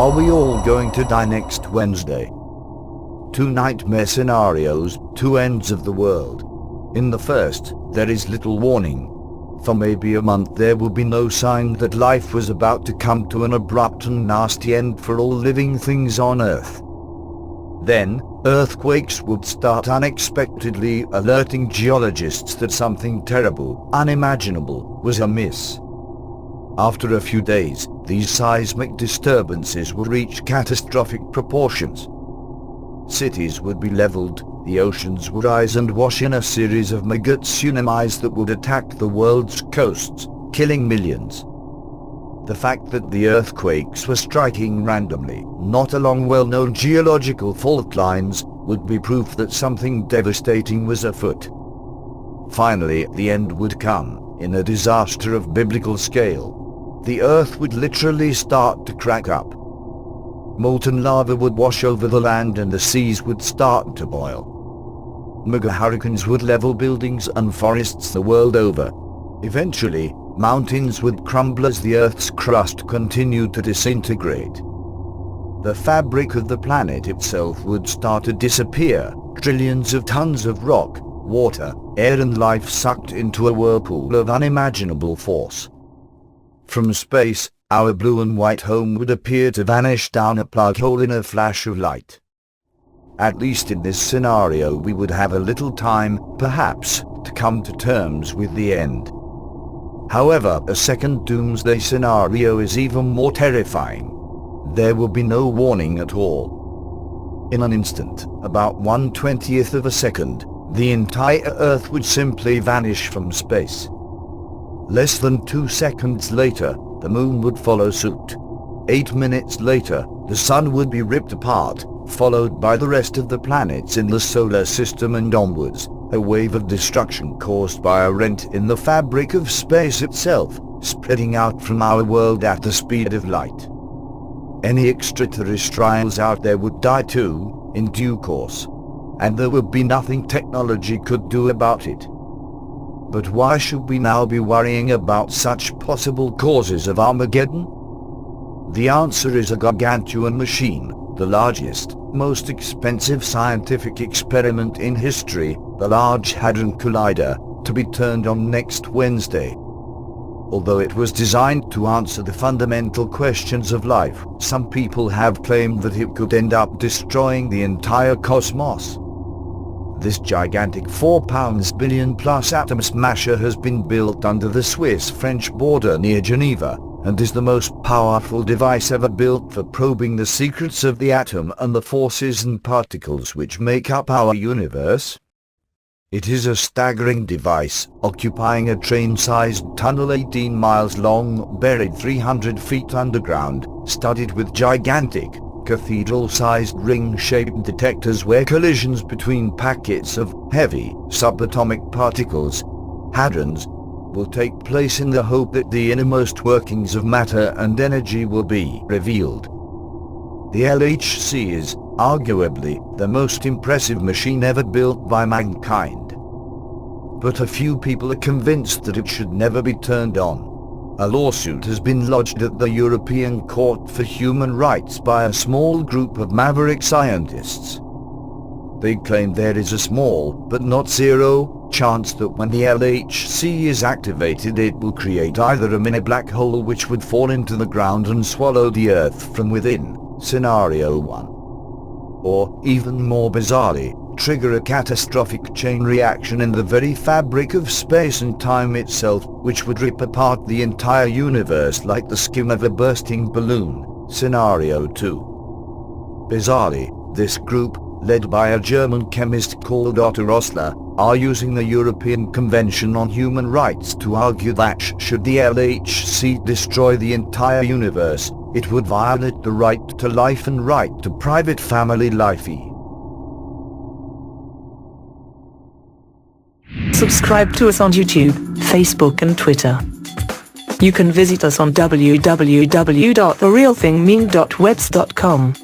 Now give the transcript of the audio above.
Are we all going to die next Wednesday? Two nightmare scenarios, two ends of the world. In the first, there is little warning. For maybe a month there will be no sign that life was about to come to an abrupt and nasty end for all living things on Earth. Then, earthquakes would start unexpectedly, alerting geologists that something terrible, unimaginable, was amiss. After a few days, these seismic disturbances will reach catastrophic proportions. Cities would be leveled, the oceans would rise and wash in a series of mega-tsunamis that would attack the world's coasts, killing millions. The fact that the earthquakes were striking randomly, not along well-known geological fault lines, would be proof that something devastating was afoot. Finally, the end would come, in a disaster of biblical scale. The earth would literally start to crack up. Molten lava would wash over the land and the seas would start to boil. Mega hurricanes would level buildings and forests the world over. Eventually, mountains would crumble as the Earth's crust continued to disintegrate. The fabric of the planet itself would start to disappear, trillions of tons of rock, water, air and life sucked into a whirlpool of unimaginable force. From space, our blue and white home would appear to vanish down a plug hole in a flash of light. At least in this scenario we would have a little time, perhaps, to come to terms with the end. However, a second doomsday scenario is even more terrifying. There will be no warning at all. In an instant, about 1/20th of a second, the entire Earth would simply vanish from space. Less than 2 seconds later, the moon would follow suit. 8 minutes later, the sun would be ripped apart, followed by the rest of the planets in the solar system and onwards, a wave of destruction caused by a rent in the fabric of space itself, spreading out from our world at the speed of light. Any extraterrestrials out there would die too, in due course. And there would be nothing technology could do about it. But why should we now be worrying about such possible causes of Armageddon? The answer is a gargantuan machine, the largest, most expensive scientific experiment in history, the Large Hadron Collider, to be turned on next Wednesday. Although it was designed to answer the fundamental questions of life, some people have claimed that it could end up destroying the entire cosmos. This gigantic 4 billion-plus atom smasher has been built under the Swiss-French border near Geneva, and is the most powerful device ever built for probing the secrets of the atom and the forces and particles which make up our universe. It is a staggering device, occupying a train-sized tunnel 18 miles long, buried 300 feet underground, studded with gigantic, cathedral-sized ring-shaped detectors where collisions between packets of heavy, subatomic particles, hadrons, will take place in the hope that the innermost workings of matter and energy will be revealed. The LHC is, arguably, the most impressive machine ever built by mankind. But a few people are convinced that it should never be turned on. A lawsuit has been lodged at the European Court for Human Rights by a small group of maverick scientists. They claim there is a small, but not zero, chance that when the LHC is activated it will create either a mini black hole which would fall into the ground and swallow the Earth from within, scenario 1. Or, even more bizarrely, trigger a catastrophic chain reaction in the very fabric of space and time itself, which would rip apart the entire universe like the skim of a bursting balloon, scenario 2. Bizarrely, this group, led by a German chemist called Otto Rosler, are using the European Convention on Human Rights to argue that should the LHC destroy the entire universe, it would violate the right to life and right to private family life. Subscribe to us on YouTube, Facebook and Twitter. You can visit us on www.therealthingmeme.webs.com.